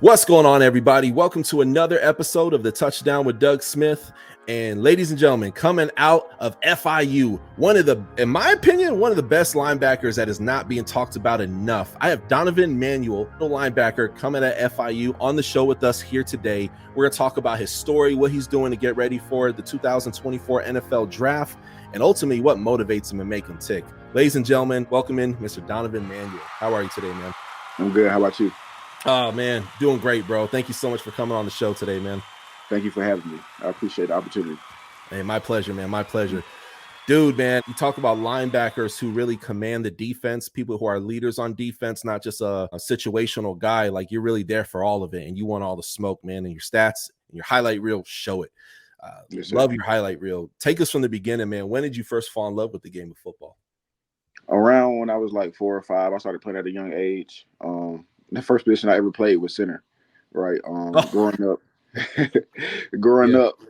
What's going on, everybody? Welcome to another episode of the Touchdown with Doug Smith. And ladies and gentlemen, coming out of FIU, one of the, in my opinion, one of the best linebackers that is not being talked about enough. I have Donovan Manual, the linebacker, coming at FIU on the show with us here today. We're going to talk about his story, what he's doing to get ready for the 2024 NFL Draft, and ultimately what motivates him and make him tick. Ladies and gentlemen, welcome in Mr. Donovan Manual. How are you today, man? I'm good. How about you? Oh, man, doing great, bro. Thank you so much for coming on the show today, man. Thank you for having me. I appreciate the opportunity. Hey, my pleasure, man. My pleasure. Dude, man, you talk about linebackers who really command the defense, people who are leaders on defense, not just a situational guy. Like, you're really there for all of it, and you want all the smoke, man, and your stats and your highlight reel show it. Yes, love your highlight reel. Take us from the beginning, man. When did you first fall in love with the game of football? Around when I was like 4 or 5, I started playing at a young age. The first position I ever played was center, right? Growing up,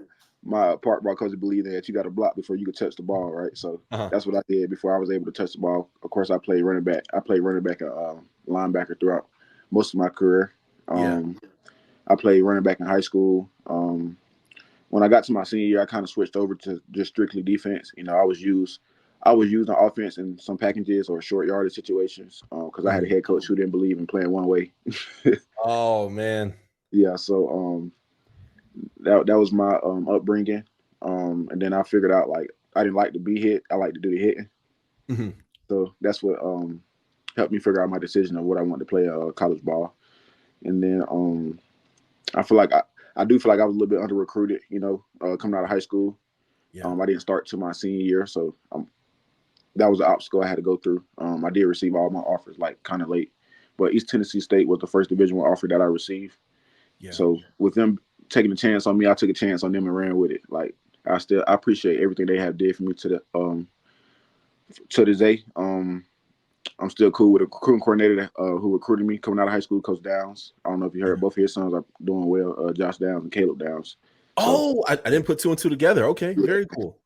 my coach believed that you got to block before you could touch the ball, right? So that's what I did before I was able to touch the ball. Of course, I played running back. I played running back and linebacker throughout most of my career. I played running back in high school. When I got to my senior year, I kind of switched over to just strictly defense. You know, I was used on offense in some packages or short yardage situations because I had a head coach who didn't believe in playing one way. Oh, man. Yeah, so that was my upbringing. And then I figured out like I didn't like to be hit. I like to do the hitting. Mm-hmm. So that's what helped me figure out my decision of what I wanted to play college ball. And then I feel like I do feel like I was a little bit under recruited, you know, coming out of high school. Yeah. I didn't start till my senior year, so that was an obstacle I had to go through. I did receive all my offers like kind of late, but East Tennessee State was the first Division I offer that I received. Yeah. So with them taking a chance on me, I took a chance on them and ran with it. Like I appreciate everything they have did for me to this day. I'm still cool with a recruiting coordinator who recruited me coming out of high school, Coach Downs. I don't know if you heard, both of his sons are doing well, Josh Downs and Caleb Downs. So, I didn't put two and two together. Okay, yeah. Very cool.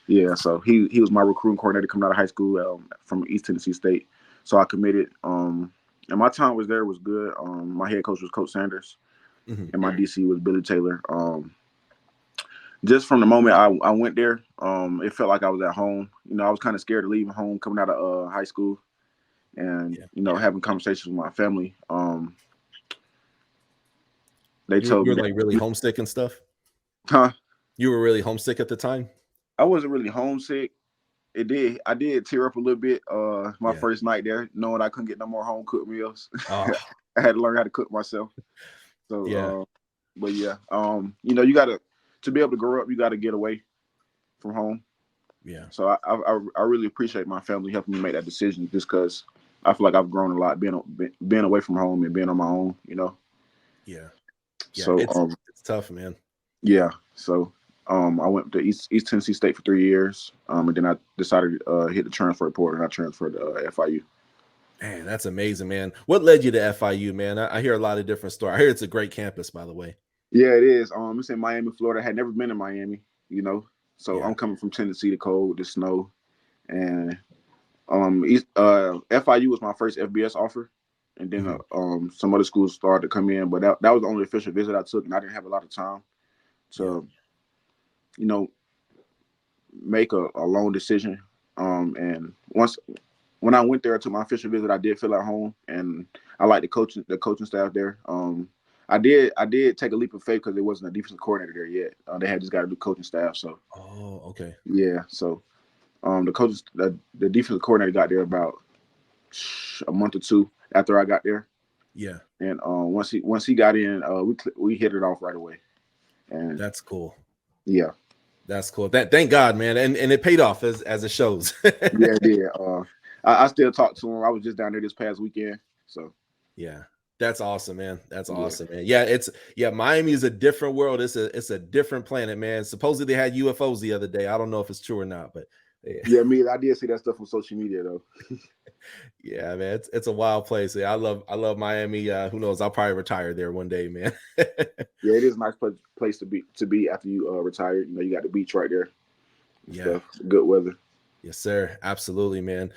Yeah, so he was my recruiting coordinator coming out of high school from East Tennessee State. So I committed, and my time was there was good. My head coach was Coach Sanders, and my DC was Billy Taylor. Just from the moment I went there, it felt like I was at home. You know, I was kind of scared of leaving home coming out of high school, and you know, having conversations with my family. They told You me were that, like really homesick and stuff. huh? You were really homesick at the time. I wasn't really homesick. I did tear up a little bit my first night there, knowing I couldn't get no more home cooked meals. I had to learn how to cook myself. So but yeah, you know, you gotta to be able to grow up, you gotta get away from home. Yeah. So I really appreciate my family helping me make that decision, just because I feel like I've grown a lot being away from home and being on my own, you know. Yeah. So it's tough, man. Yeah. So I went to East Tennessee State for 3 years, and then I decided to hit the transfer portal, and I transferred to FIU. Man, that's amazing, man. What led you to FIU, man? I hear a lot of different stories. I hear it's a great campus, by the way. Yeah, it is. It's in Miami, Florida. I had never been in Miami, you know. So I'm coming from Tennessee, the cold, the snow, and FIU was my first FBS offer, and then some other schools started to come in, but that was the only official visit I took, and I didn't have a lot of time to, you know, make a long decision. And when I went there to my official visit, I did feel at home, and I like the coaching staff there. I did take a leap of faith because there wasn't a defensive coordinator there yet. They had just got a new coaching staff, so. Oh, okay. Yeah, so the defensive coordinator got there about a month or two after I got there. Yeah. And once he got in, we hit it off right away. And that's cool. Yeah. That's cool. Thank God, man, and it paid off as it shows. Yeah, it did. I still talk to him. I was just down there this past weekend. So yeah, that's awesome, man. That's awesome, man. Yeah, Miami is a different world. It's a different planet, man. Supposedly they had UFOs the other day. I don't know if it's true or not, but yeah, I did see that stuff on social media though. Yeah, man, it's a wild place. Yeah, I love Miami. Who knows? I'll probably retire there one day, man. Yeah, it is a nice place to be after you retire. You know, you got the beach right there. Yeah, good weather. Yes, sir. Absolutely, man.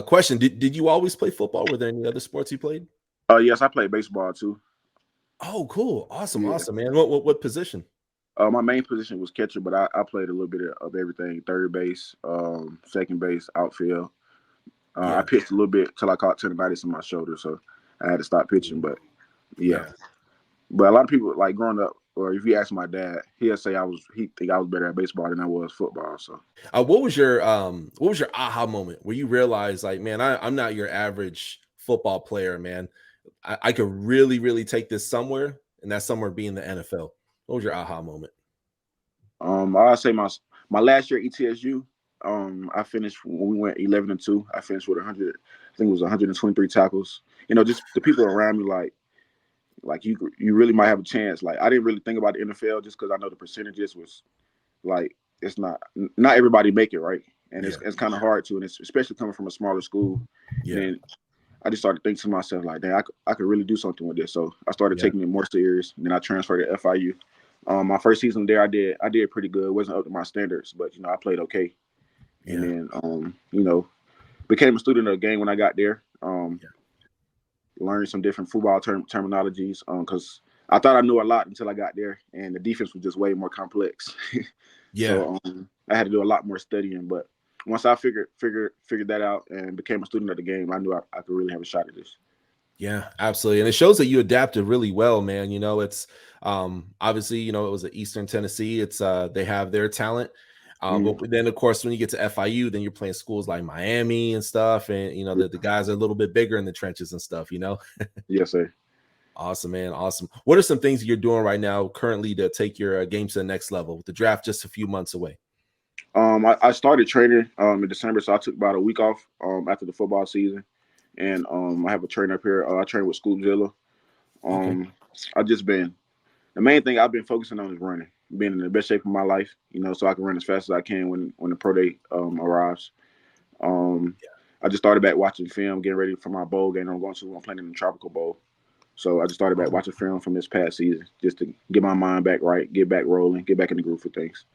Question: Did you always play football? Were there any other sports you played? Yes, I played baseball too. Oh, cool. Awesome. Yeah. Awesome, man. What position? My main position was catcher, but I played a little bit of everything: third base, second base, outfield. I Yeah. pitched a little bit till I caught tendonitis in my shoulder, so I had to stop pitching. But yeah, Yeah. but a lot of people like growing up, or if you ask my dad, he'll say he think I was better at baseball than I was football. So What was your aha moment where you realized like, man, I'm not your average football player, man. I could really, really take this somewhere, and that somewhere being the NFL. What was your aha moment? I say my last year at ETSU, I finished when we went 11-2. I finished with 100. I think it was 123 tackles. You know, just the people around me like you really might have a chance. Like I didn't really think about the NFL just because I know the percentages was like it's not everybody make it right, and Yeah. it's kind of hard to, and it's especially coming from a smaller school. And Yeah. then I just started thinking to myself like, dang, I could really do something with this. So I started Yeah. taking it more serious. And then I transferred to FIU. My first season there, I did pretty good. It wasn't up to my standards, but I played okay. And Yeah. then became a student of the game when I got there. Yeah. Learned some different football terminologies because I thought I knew a lot until I got there, and the defense was just way more complex. Yeah. So I had to do a lot more studying. But once I figured that out and became a student of the game, I knew I could really have a shot at this. Yeah, absolutely. And it shows that you adapted really well, man. It's obviously, it was at Eastern Tennessee. It's they have their talent. Mm, But then of course when you get to FIU, then you're playing schools like Miami and stuff. And the guys are a little bit bigger in the trenches and stuff. yes, sir. Awesome, man. Awesome. What are some things you're doing right now currently to take your game to the next level? The draft just a few months away. I started training in December, so I took about a week off after the football season, and I have a trainer up here. I train with Scoopzilla. Okay. I just been the main thing I've been focusing on is running, being in the best shape of my life, so I can run as fast as I can when the pro day arrives. Um, I just started back watching film, getting ready for my bowl game. I'm playing in the Tropical Bowl, so I just started back Oh, watching film from this past season just to get my mind back right, get back rolling, get back in the groove for things.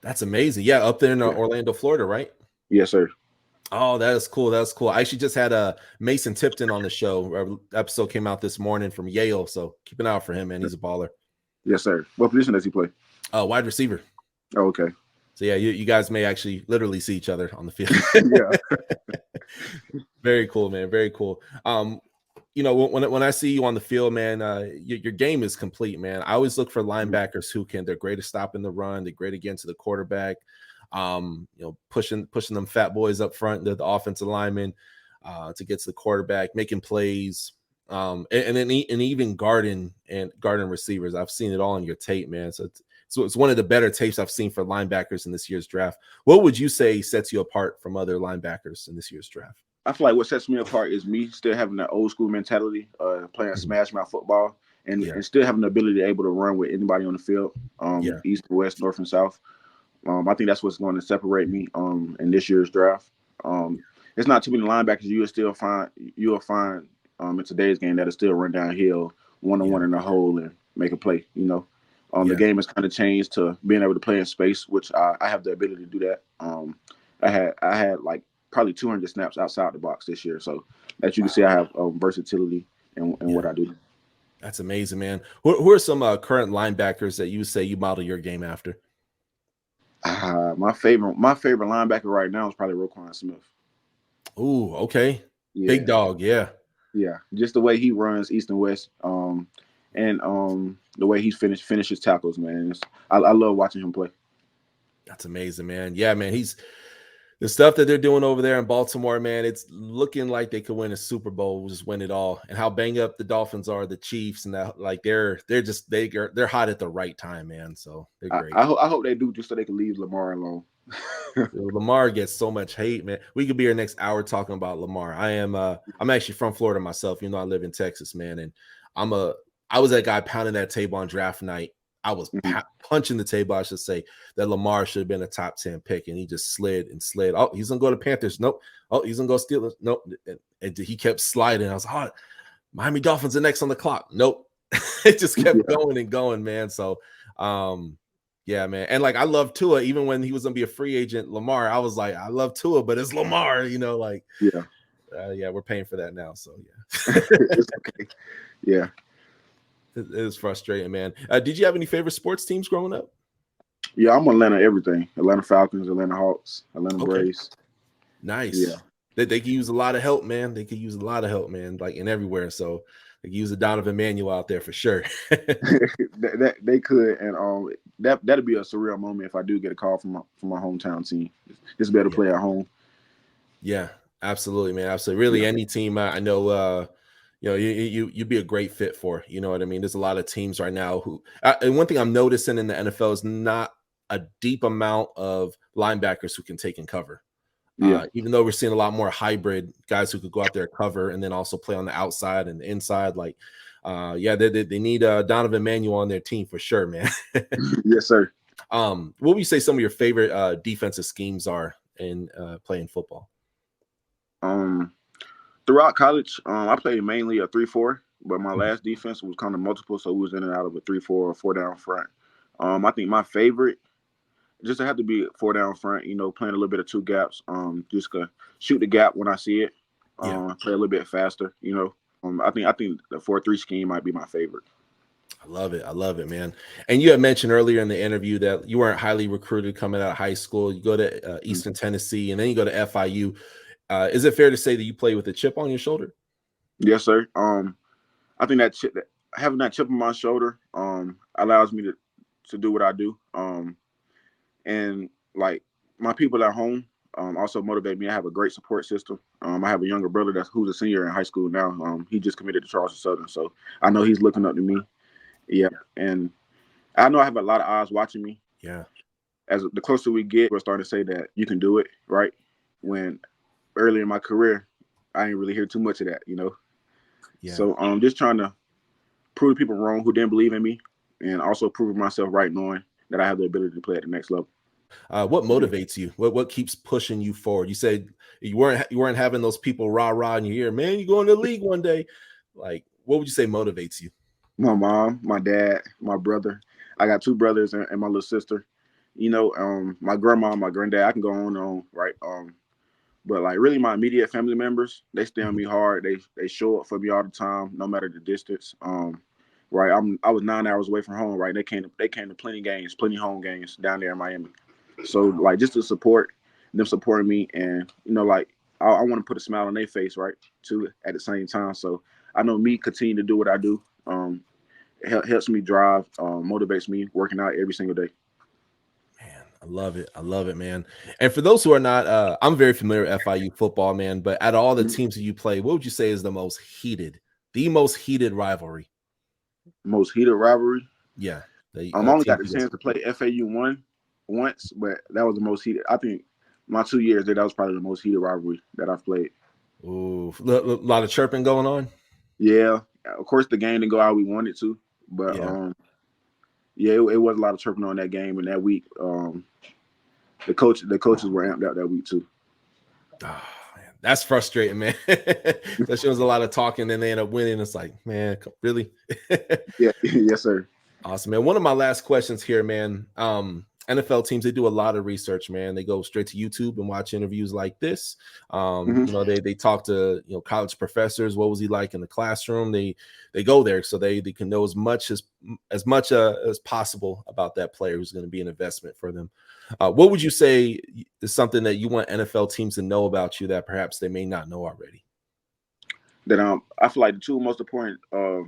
that's amazing. Yeah, up there in Yeah. Orlando, Florida, right? Yes, sir. Oh, that is cool. That's cool. I actually just had a Mason Tipton on the show. Our episode came out this morning from Yale, so keep an eye out for him, man. He's a baller. Yes, sir. What position does he play? Wide receiver. Oh, okay. So yeah, you guys may actually literally see each other on the field. Yeah. Very cool, man. Very cool. When I see you on the field, man, your game is complete, man. I always look for linebackers they're great at stopping the run, they're great against the quarterback. Pushing them fat boys up front, the offensive linemen, to get to the quarterback, making plays, and even guarding receivers. I've seen it all on your tape, man. So it's one of the better tapes I've seen for linebackers in this year's draft. What would you say sets you apart from other linebackers in this year's draft? I feel like what sets me apart is me still having that old school mentality, playing smash mouth football, Yeah, and still having the ability to able to run with anybody on the field, yeah, east, west, north, and south. I think that's what's going to separate me in this year's draft. It's not too many linebackers you'll find in today's game that'll still run downhill one on yeah, one in the hole and make a play. The yeah. game has kind of changed to being able to play in space, which I have the ability to do that. I had like probably 200 snaps outside the box this year, so as you can see, I have versatility in what Yeah, I do. that's amazing, man. Who are some current linebackers that you say you model your game after? My favorite linebacker right now is probably Roquan Smith. Ooh, okay. Big Yeah, dog, yeah. yeah, just the way he runs east and west, and the way he finishes tackles, man. I love watching him play. That's amazing, man. Yeah, man. He's the stuff that they're doing over there in Baltimore, man. It's looking like they could win a Super Bowl, just win it all. And how bang up the Dolphins are, the Chiefs, and that like they're hot at the right time, man. So they're I, great. I, ho- I hope they do just so they can leave Lamar alone. Lamar gets so much hate, man. We could be here next hour talking about Lamar. I'm actually from Florida myself, I live in Texas, man. And I'm a I was that guy pounding that table on draft night. I was Mhm. punching the table, I should say, that Lamar should have been a top 10 pick, and he just slid and slid. Oh, he's gonna go to Panthers. Nope. Oh, he's gonna go Steelers. Nope. And he kept sliding. I was like, oh, Miami Dolphins are next on the clock. Nope. It just kept Yeah, going and going, man. So yeah, man. And like I love Tua, even when he was gonna be a free agent, Lamar. I was like, I love Tua, but it's Lamar, yeah. yeah, we're paying for that now. So yeah. It's okay. Yeah. It is frustrating, man. Did you have any favorite sports teams growing up? Yeah, I'm Atlanta everything. Atlanta Falcons, Atlanta Hawks, Atlanta Okay. Braves. Nice. Yeah. They could use a lot of help, man. They could use a lot of help, man, like in everywhere. So they could use a Donovan Manual out there for sure. that they could, and that'd be a surreal moment if I do get a call from my hometown team. It's better to Yeah. play at home. Yeah, absolutely, man. Absolutely. Really, Yeah. any team I know, you'd be a great fit for. You know what I mean? There's a lot of teams right now who, and one thing I'm noticing in the NFL is not a deep amount of linebackers who can take and cover. Yeah. Even though we're seeing a lot more hybrid guys who could go out there cover and then also play on the outside and the inside. Like, they need Donovan Manual on their team for sure, man. Yes, sir. What would you say some of your favorite defensive schemes are in playing football? Throughout college, I played mainly a 3-4, but my last defense was kind of multiple, so we was in and out of a 3-4 or 4-down front. I think my favorite just to have to be 4-down front, playing a little bit of two gaps, just to shoot the gap when I see it, play a little bit faster, I think the 4-3 scheme might be my favorite. I love it. I love it, man. And you had mentioned earlier in the interview that you weren't highly recruited coming out of high school. You go to Eastern Tennessee, and then you go to FIU. Is it fair to say that you play with a chip on your shoulder? Yes, sir. I think having that chip on my shoulder allows me to do what I do. And like my people at home also motivate me. I have a great support system. I have a younger brother who's a senior in high school now. He just committed to Charleston Southern, so I know he's looking up to me. Yeah, and I know I have a lot of eyes watching me. Yeah. As the closer we get, we're starting to say that you can do it, right? When early in my career, I didn't really hear too much of that, Yeah. So I'm just trying to prove people wrong who didn't believe in me, and also proving myself right, knowing that I have the ability to play at the next level. What motivates you? What keeps pushing you forward? You said you weren't having those people rah in your ear, man. You go in the league one day. Like, what would you say motivates you? My mom, my dad, my brother. I got two brothers and my little sister. My grandma, my granddad. I can go on and on, right? But like really, my immediate family members, they stay on me hard. They show up for me all the time, no matter the distance. Right. I was 9 hours away from home. Right. They came to plenty home games down there in Miami. So like just to support them, supporting me, and like I want to put a smile on their face, right? Too at the same time. So I know me continue to do what I do. Helps me drive, motivates me working out every single day. Man, I love it. I love it, man. And for those who are not, I'm very familiar with FIU football, man. But out of all the teams that you play, what would you say is the most heated rivalry? Most heated rivalry. Yeah, I only got the chance to play FAU once, but that was the most heated. I think my 2 years there, that was probably the most heated rivalry that I've played. Ooh, a lot of chirping going on. Yeah, of course the game didn't go how we wanted to, but it was a lot of chirping on that game and that week. The coaches were amped out that week too. Oh, man, that's frustrating, man. That shows a lot of talking, and they end up winning. It's like, man, really? Yeah, yes, sir. Awesome, man. One of my last questions here, man. NFL teams, they do a lot of research, man. They go straight to YouTube and watch interviews like this. They talk to college professors. What was he like in the classroom? They go there so they can know as much as possible about that player who's going to be an investment for them. What would you say is something that you want NFL teams to know about you that perhaps they may not know already? That I feel like the two most important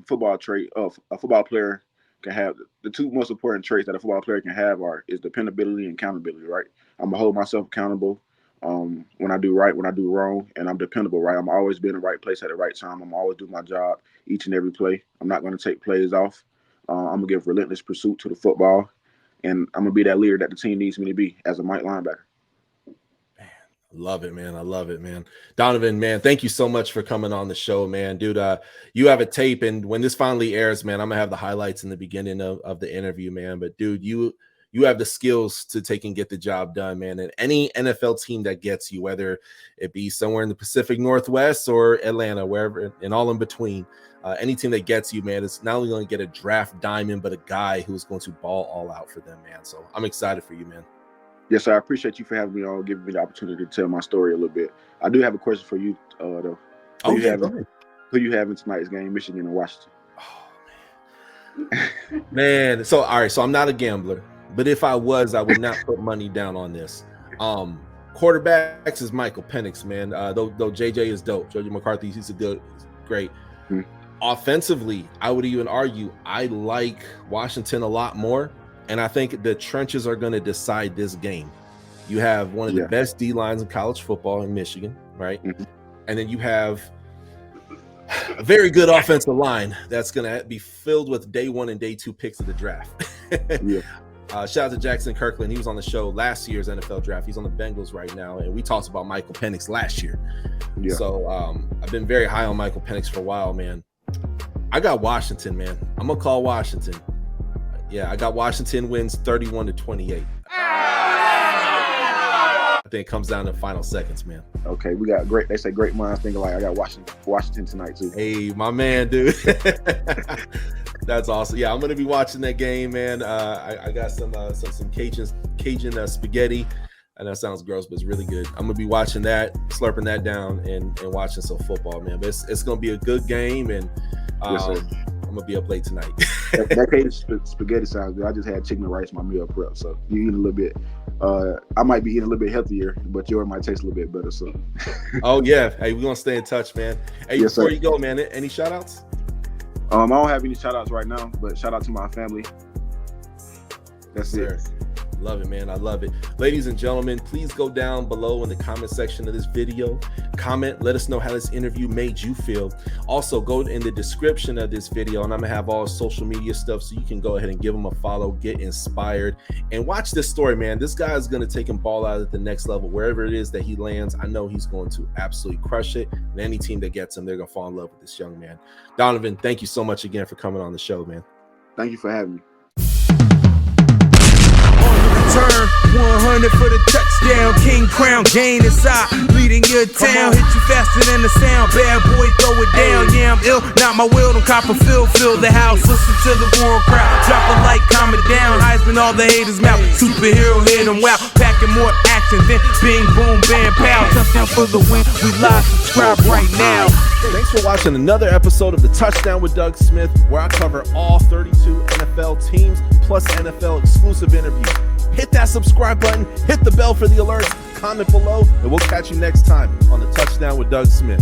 football trait of a football player can have, the two most important traits that a football player can have is dependability and accountability, right? I'm gonna hold myself accountable when I do right, when I do wrong, and I'm dependable, right? I'm always be in the right place at the right time. I'm always doing my job each and every play. I'm not gonna take plays off. I'm gonna give relentless pursuit to the football, and I'm gonna be that leader that the team needs me to be as a Mike linebacker. Love it, man. I love it, man. Donovan, man, thank you so much for coming on the show, man. Dude, you have a tape, and when this finally airs, man, I'm gonna have the highlights in the beginning of the interview, man. But dude, you have the skills to take and get the job done, man. And any NFL team that gets you, whether it be somewhere in the Pacific Northwest or Atlanta, wherever and all in between, any team that gets you, man, it's not only going to get a draft diamond, but a guy who's going to ball all out for them, man. So I'm excited for you, man. Yes, sir. I appreciate you for having me on, giving me the opportunity to tell my story a little bit. I do have a question for you, though. Who you have in tonight's game, Michigan and Washington? Oh, man. Man, so all right, so I'm not a gambler, but if I was, I would not put money down on this. Quarterbacks is Michael Penix, man. Though JJ is dope. JJ McCarthy, he's great. Mm-hmm. Offensively, I would even argue I like Washington a lot more, and I think the trenches are going to decide this game. You have one of the best D lines in college football in Michigan, right? Mm-hmm. And then you have a very good offensive line that's going to be filled with day 1 and day 2 picks of the draft. Shout out to Jackson Kirkland. He was on the show last year's NFL draft. He's on the Bengals right now, and we talked about Michael Penix last year. So I've been very high on Michael Penix for a while, man. I got Washington, man. I'm gonna call Washington. Yeah, I got Washington wins 31-28. I think it comes down to final seconds, man. Okay, we got great. They say great minds think alike. I got Washington tonight too. Hey, my man, dude. That's awesome. Yeah, I'm gonna be watching that game, man. I got some Cajun spaghetti. I know it sounds gross, but it's really good. I'm gonna be watching that, slurping that down, and watching some football, man. But it's gonna be a good game, and yes, sir. I'm gonna be up late tonight. that Cajun spaghetti sounds good. I just had chicken and rice my meal prep, so you eat a little bit. I might be eating a little bit healthier, but yours might taste a little bit better. So. Oh yeah, hey, we're gonna stay in touch, man. Hey, yes, before sir. you go, man, any shout outs? I don't have any shout outs right now, but shout out to my family. That's it. Love it, man. I love it. Ladies and gentlemen, please go down below in the comment section of this video. Comment, let us know how this interview made you feel. Also, go in the description of this video, and I'm gonna have all social media stuff so you can go ahead and give him a follow, get inspired, and watch this story, man. This guy is gonna take him ball out at the next level. Wherever it is that he lands, I know he's going to absolutely crush it. And any team that gets him, they're gonna fall in love with this young man. Donovan, thank you so much again for coming on the show, man. Thank you for having me. Turn 100 for the touchdown, King Crown, gain inside, leading your town, hit you faster than the sound, bad boy, throw it down, yeah, I'm ill, not my will, don't cop a fill the house, listen to the roaring crowd, drop a light, calm it down, Heisman, all the haters mouth, superhero hit them, wow, packing more action than bing, boom, bam, pow, touchdown for the win, we live, subscribe right now. Thanks for watching another episode of the Touchdown with Doug Smith, where I cover all 32 NFL teams plus NFL exclusive interviews. Hit that subscribe button, hit the bell for the alerts, comment below, and we'll catch you next time on the Touchdown with Doug Smith.